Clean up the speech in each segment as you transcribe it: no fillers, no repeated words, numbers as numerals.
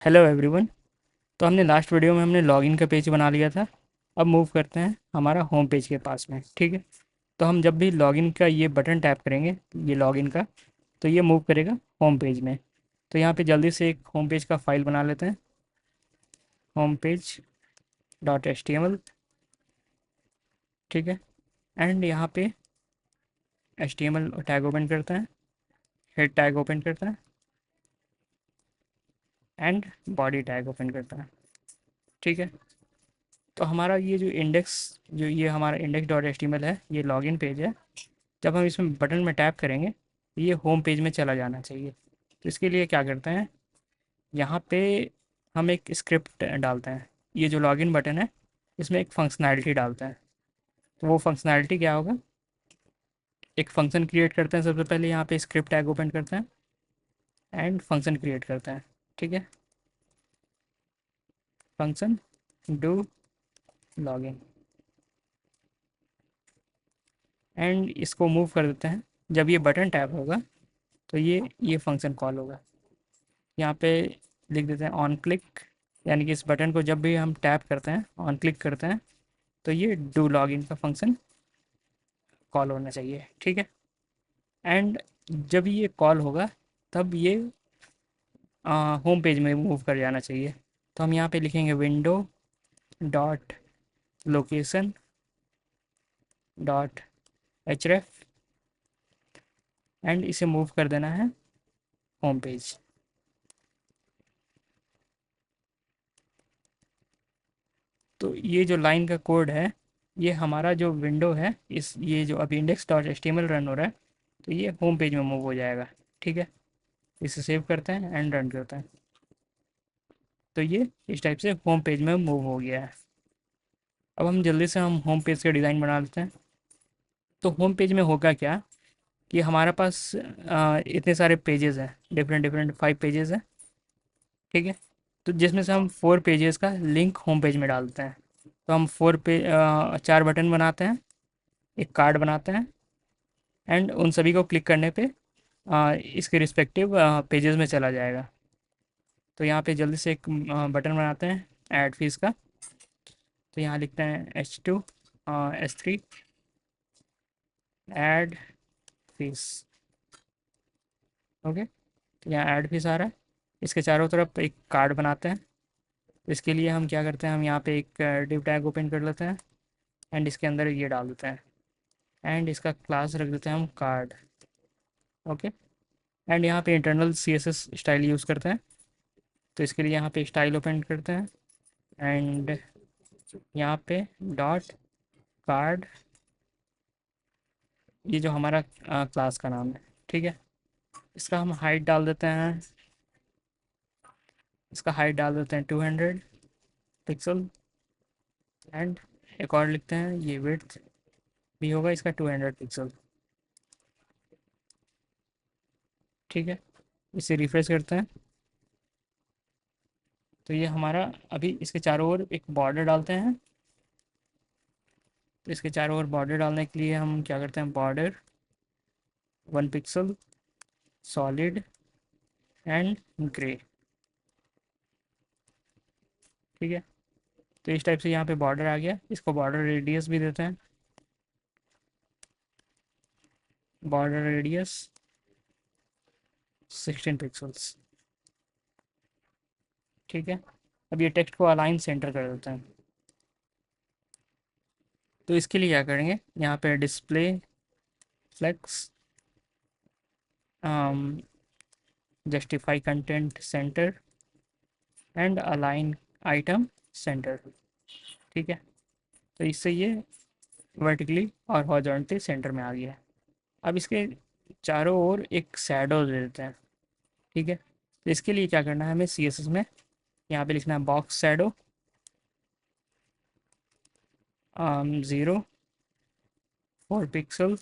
Hello everyone. तो हमने last video में हमने लॉगिन का पेज बना लिया था। अब मूव करते हैं हमारा होम पेज के पास में। ठीक है। तो हम जब भी लॉगिन का ये बटन टैप करेंगे, ये लॉगिन का, तो ये मूव करेगा होम पेज में। तो यहाँ पे जल्दी से एक होम पेज का फाइल बना लेते हैं, home page dot H T M L. ठीक है। एंड यहाँ पे H T M L tag open करते हैं, हेड टैग ओपन करते हैं एंड बॉडी टैग ओपन करते हैं। ठीक है। तो हमारा ये जो इंडेक्स, जो ये हमारा index dot H T M L है, ये लॉगिन पेज है। जब हम इसमें बटन में टैप करेंगे तो ये होम पेज में चला जाना चाहिए। तो इसके लिए क्या करते हैं, यहाँ पे हम एक स्क्रिप्ट डालते हैं। ये जो लॉगिन बटन है, इसमें एक फंक्शनैलिटी डालते हैं। तो वो फंक्शनैलिटी क्या होगा, एक फंक्शन क्रिएट करते हैं। सबसे पहले यहाँ पे स्क्रिप्ट टैग ओपन करते हैं एंड फंक्शन क्रिएट करते हैं। ठीक है। फंक्शन डू लॉगिन एंड इसको मूव कर देते हैं। जब ये बटन टैप होगा तो ये फंक्शन कॉल होगा। यहाँ पे लिख देते हैं ऑन क्लिक, यानी कि इस बटन को जब भी हम टैप करते हैं, ऑन क्लिक करते हैं, तो ये डू लॉगिन का फंक्शन कॉल होना चाहिए। ठीक है। एंड जब ये कॉल होगा तब ये होम पेज में मूव कर जाना चाहिए। तो हम यहाँ पे लिखेंगे window dot location dot href and इसे मूव कर देना है होम पेज। तो ये जो लाइन का कोड है, ये हमारा जो विंडो है, इस ये जो अभी index dot H T M L run हो रहा है, तो ये होम पेज में मूव हो जाएगा। ठीक है। इसे सेव करते हैं एंड रन करते हैं। तो ये इस टाइप से होम पेज में मूव हो गया है। अब हम जल्दी से हम होम पेज का डिज़ाइन बना लेते हैं। तो होम पेज में होगा क्या कि हमारे पास इतने सारे पेजेस हैं, डिफरेंट डिफरेंट 5 पेजेस हैं। ठीक है। तो जिसमें से हम 4 पेजेस का लिंक होम पेज में डालते हैं। तो हम 4 बटन बनाते हैं, एक कार्ड बनाते हैं एंड उन सभी को क्लिक करने पे इसके रिस्पेक्टिव पेजेस में चला जाएगा। तो यहाँ पे जल्दी से एक बटन बनाते हैं ऐड फीस का। तो यहाँ लिखते हैं H2 S3 add fees. Okay. तो यहाँ ऐड फीस आ रहा है। इसके चारों तरफ एक कार्ड बनाते हैं। इसके लिए हम क्या करते हैं, हम यहाँ पे एक डिव टैग ओपन कर लेते हैं एंड इसके अंदर ये डाल देते हैं एंड इसका क्लास रख देते हैं हम कार्ड। ओके। एंड यहाँ पे internal C S S style use करते हैं। तो इसके लिए यहाँ पे स्टाइल ओपन करते हैं एंड यहाँ पे डॉट कार्ड, ये जो हमारा क्लास का नाम है। ठीक है। इसका हम हाइट डाल देते हैं, इसका हाइट डाल देते हैं 200 पिक्सल एंड एक और लिखते हैं, ये विड्थ भी होगा इसका 200 पिक्सल। ठीक है। इसे रिफ्रेश करते हैं। तो ये हमारा, अभी इसके चारों ओर एक बॉर्डर डालते हैं। तो इसके चारों ओर बॉर्डर डालने के लिए हम क्या करते हैं, border 1 pixel solid and grey. ठीक है। तो इस टाइप से यहाँ पे बॉर्डर आ गया। इसको बॉर्डर रेडियस भी देते हैं, बॉर्डर रेडियस 16 पिक्सल्स। ठीक है। अब ये टेक्स्ट को अलाइन सेंटर कर देते हैं। तो इसके लिए क्या करेंगे, यहाँ पे display flex justify content centre and align item centre. ठीक है। तो इससे ये वर्टिकली और हॉरिजॉन्टली सेंटर में आ गया है। अब इसके चारों ओर एक शैडो दे देते हैं। ठीक है। तो इसके लिए क्या करना है, हमें सी एस एस में यहाँ पे लिखना है box shadow 0 4 pixel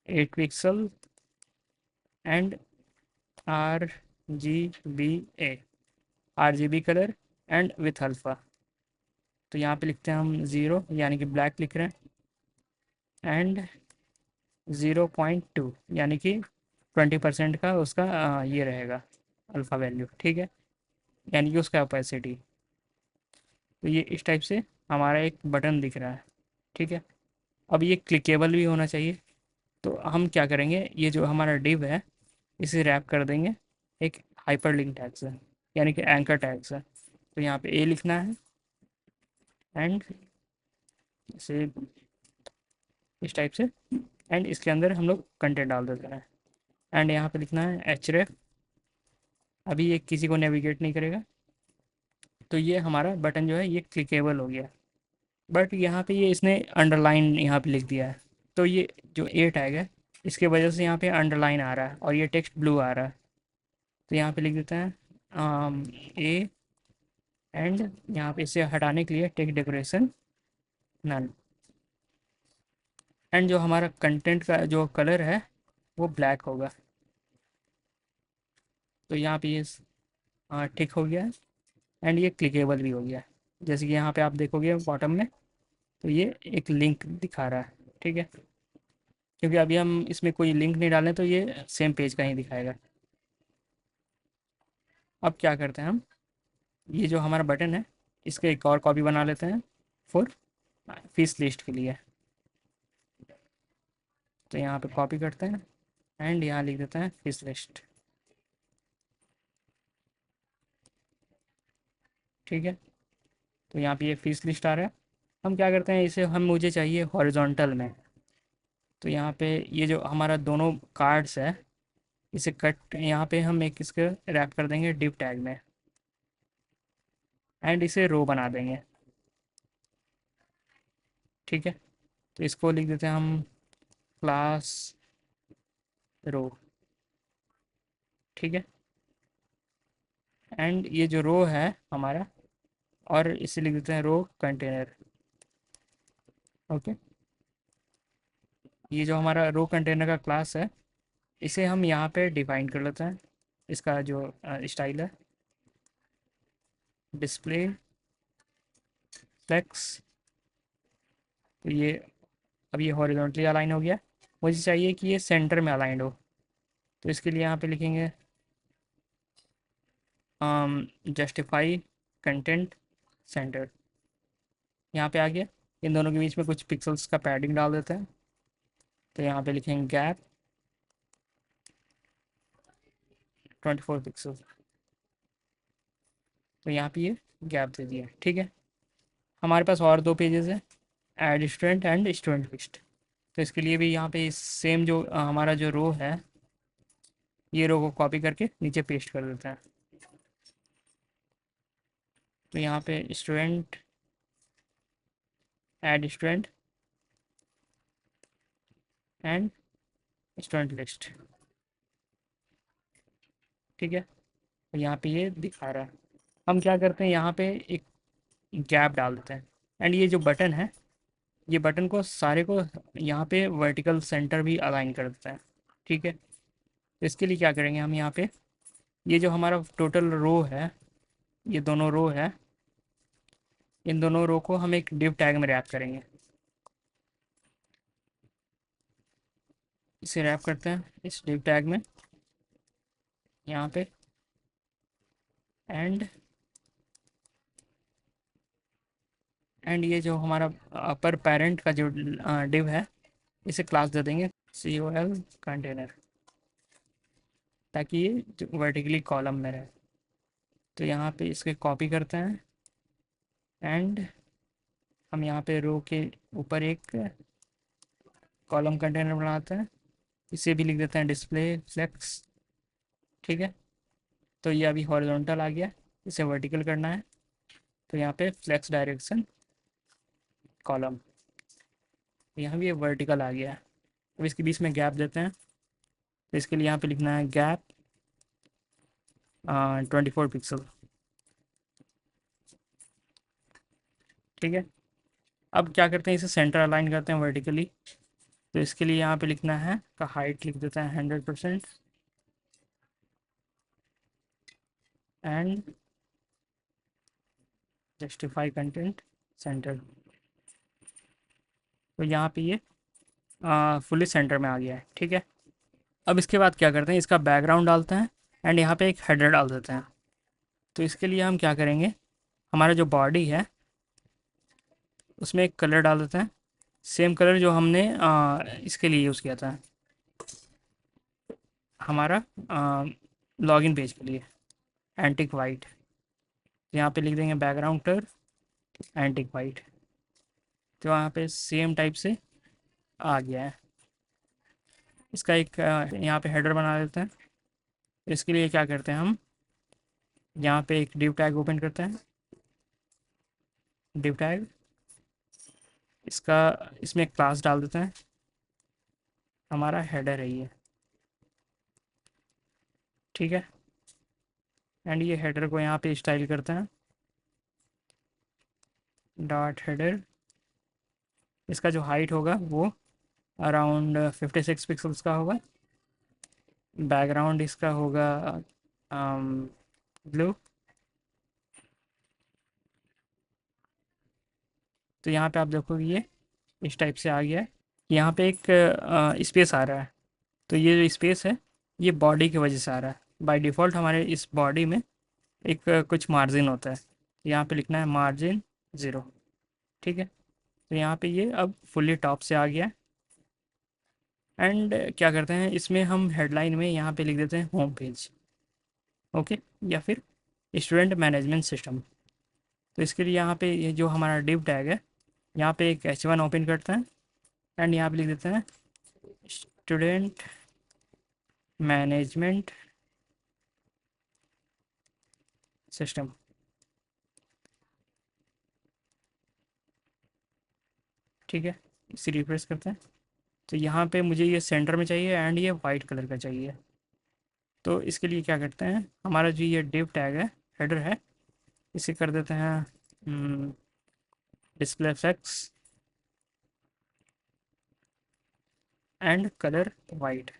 8 pixel and RGBA, RGB colour and with alpha. तो यहाँ पे लिखते हैं हम 0, यानी कि ब्लैक लिख रहे हैं एंड 0.2, यानी कि 20% का उसका ये रहेगा अल्फ़ा वैल्यू। ठीक है। यानी कि उसका ओपेसिटी। तो ये इस टाइप से हमारा एक बटन दिख रहा है, ठीक है। अब ये क्लिकेबल भी होना चाहिए। तो हम क्या करेंगे, ये जो हमारा डिव है इसे रैप कर देंगे एक हाइपरलिंक टैग से, यानी कि एंकर टैग से। तो यहाँ पे ए लिखना है एंड इसे इस टाइप से, एंड इसके अंदर हम लोग कंटेंट डाल देते हैं। एंड यहाँ पे लिखना है एचरेफ। अभी ये किसी को नेविगेट नहीं करेगा। तो ये हमारा बटन जो है ये क्लिकेबल हो गया। बट यहाँ पे ये इसने अंडरलाइन यहाँ पे लिख दिया है। तो ये जो ए टैग है इसके वजह से यहाँ पे अंडरलाइन आ रहा है और ये टेक्स्ट ब्लू आ रहा है। तो यहाँ पे लिख देते हैं ए, एंड यहाँ पे इसे हटाने के लिए टेक्स्ट डेकोरेशन नन। एंड जो हमारा कंटेंट का जो कलर है वो ब्लैक होगा। तो यहाँ पे ये ठीक हो गया है। एंड ये क्लिकेबल भी हो गया है। जैसे कि यहाँ पे आप देखोगे बॉटम में, तो ये एक लिंक दिखा रहा है, ठीक है। क्योंकि अभी हम इसमें कोई लिंक नहीं डालें तो ये सेम पेज का ही दिखाएगा। अब क्या करते हैं हम, ये जो हमारा बटन है इसका एक और कॉपी बना लेते हैं फॉर फीस लिस्ट के लिए। तो यहाँ पे कॉपी करते हैं एंड यहाँ लिख देते हैं फीस लिस्ट, ठीक है। तो यहाँ पे ये फीस लिस्ट आ रहा है। हम क्या करते हैं, इसे हम मुझे चाहिए हॉरिजॉन्टल में। तो यहाँ पे ये जो हमारा दोनों कार्ड्स है इसे कट, यहाँ पे हम एक इसके रैप कर देंगे डिव टैग में एंड इसे रो बना देंगे, ठीक है। तो इसको लिख देते हैं हम क्लास रो, ठीक है। एंड ये जो रो है हमारा, और इसे लिख देते हैं रो कंटेनर, ओके। ये जो हमारा रो कंटेनर का क्लास है इसे हम यहाँ पे डिफाइन कर लेते हैं। इसका जो स्टाइल है डिस्प्ले फ्लेक्स। तो ये अब ये हॉरिजॉन्टली अलाइन हो गया। मुझे चाहिए कि ये सेंटर में अलाइंड हो। तो इसके लिए यहाँ पे लिखेंगे जस्टिफाई कंटेंट सेंटर। यहाँ पे आ गया। इन दोनों के बीच में कुछ पिक्सल्स का पैडिंग डाल देते हैं। तो यहाँ पे लिखेंगे गैप 24 पिक्सल। तो यहाँ पे ये गैप दे दिया, ठीक है। हमारे पास और दो पेजेस हैं, add student and student list. तो इसके लिए भी यहाँ पे सेम जो हमारा जो रो है ये रो को कॉपी करके नीचे पेस्ट कर देते हैं। तो यहाँ पे student, add student and student list, ठीक है। तो यहाँ पे ये दिखा रहा है। हम क्या करते हैं, यहाँ पे एक गैप डाल देते हैं। एंड ये जो बटन है ये बटन को सारे को यहाँ पे वर्टिकल सेंटर भी अलाइन कर देता है, ठीक है। तो इसके लिए क्या करेंगे हम, यहाँ पे ये जो हमारा टोटल रो है, ये दोनों रो है, इन दोनों रो को हम एक डिव टैग में रैप करेंगे। इसे रैप करते हैं इस डिव टैग में यहाँ पे। एंड ये जो हमारा अपर पेरेंट का जो डिव है इसे क्लास दे देंगे COL कंटेनर, ताकि ये वर्टिकली कॉलम में रहे। तो यहाँ पे इसके कॉपी करते हैं एंड हम यहाँ पे रो के ऊपर एक कॉलम कंटेनर बनाते हैं। इसे भी लिख देते हैं डिस्प्ले फ्लेक्स, ठीक है। तो ये अभी हॉरिजॉन्टल आ गया, इसे वर्टिकल करना है। तो यहाँ पे फ्लेक्स डायरेक्शन कॉलम, यहाँ भी ये वर्टिकल आ गया है। अब इसके बीच में गैप देते हैं। तो इसके लिए यहाँ पे लिखना है गैप 24 पिक्सल, ठीक है। अब क्या करते हैं, इसे सेंटर अलाइन करते हैं वर्टिकली। तो इसके लिए यहाँ पे लिखना है का हाइट लिख देते हैं 100% एंड जस्टिफाई कंटेंट सेंटर। तो यहाँ पे ये फुली सेंटर में आ गया है, ठीक है। अब इसके बाद क्या करते हैं, इसका बैकग्राउंड डालते हैं एंड यहाँ पे एक हेडर डाल देते हैं। तो इसके लिए हम क्या करेंगे, हमारा जो बॉडी है उसमें एक कलर डाल देते हैं, सेम कलर जो हमने इसके लिए यूज़ किया था, हमारा लॉगिन पेज के लिए, एंटिक वाइट। यहाँ पे लिख देंगे बैकग्राउंड कलर एंटिक वाइट। तो वहाँ पे सेम टाइप से आ गया है। इसका एक यहाँ पे हेडर बना देते हैं। इसके लिए क्या करते हैं हम, यहाँ पे एक डिव टैग ओपन करते हैं, डिव टैग, इसका इसमें एक क्लास डाल देते हैं, हमारा हेडर है ये, ठीक है। एंड ये हेडर को यहाँ पे स्टाइल करते हैं, डॉट हेडर। इसका जो हाइट होगा वो अराउंड 56 पिक्सल्स का होगा। बैकग्राउंड इसका होगा ब्लू। तो यहाँ पे आप देखोगे ये इस टाइप से आ गया है। यहाँ पे एक स्पेस आ रहा है, तो ये जो स्पेस है ये बॉडी की वजह से आ रहा है। बाय डिफ़ॉल्ट हमारे इस बॉडी में एक कुछ मार्जिन होता है, तो यहाँ पे लिखना है मार्जिन 0, ठीक है। तो यहाँ पे ये अब फुल्ली टॉप से आ गया है। एंड क्या करते हैं, इसमें हम हेडलाइन में यहाँ पे लिख देते हैं होम पेज, ओके, या फिर स्टूडेंट मैनेजमेंट सिस्टम। तो इसके लिए यहाँ पे ये जो हमारा डिव टैग है, यहाँ पे एक H1 ओपन करते हैं एंड यहाँ पे लिख देते हैं स्टूडेंट मैनेजमेंट सिस्टम, ठीक है। इसे रिफ्रेश करते हैं। तो यहाँ पे मुझे ये सेंटर में चाहिए एंड ये वाइट कलर का चाहिए। तो इसके लिए क्या करते हैं, हमारा जो ये डिव टैग है, हेडर है, इसे कर देते हैं display effects and colour white.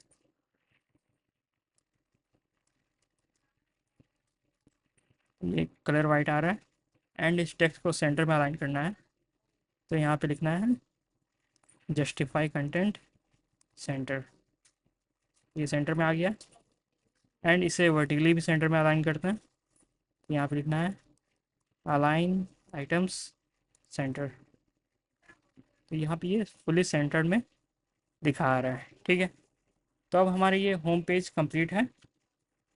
ये कलर वाइट आ रहा है एंड इस टेक्स्ट को सेंटर में अलाइन करना है। तो यहाँ पे लिखना है जस्टिफाई कंटेंट सेंटर, ये सेंटर में आ गया। एंड इसे वर्टिकली भी सेंटर में अलाइन करते हैं। यहाँ पे लिखना है अलाइन आइटम्स सेंटर। तो यहाँ पे ये फुली सेंटर्ड में दिखा रहा है, ठीक है। तो अब हमारे ये होम पेज कंप्लीट है।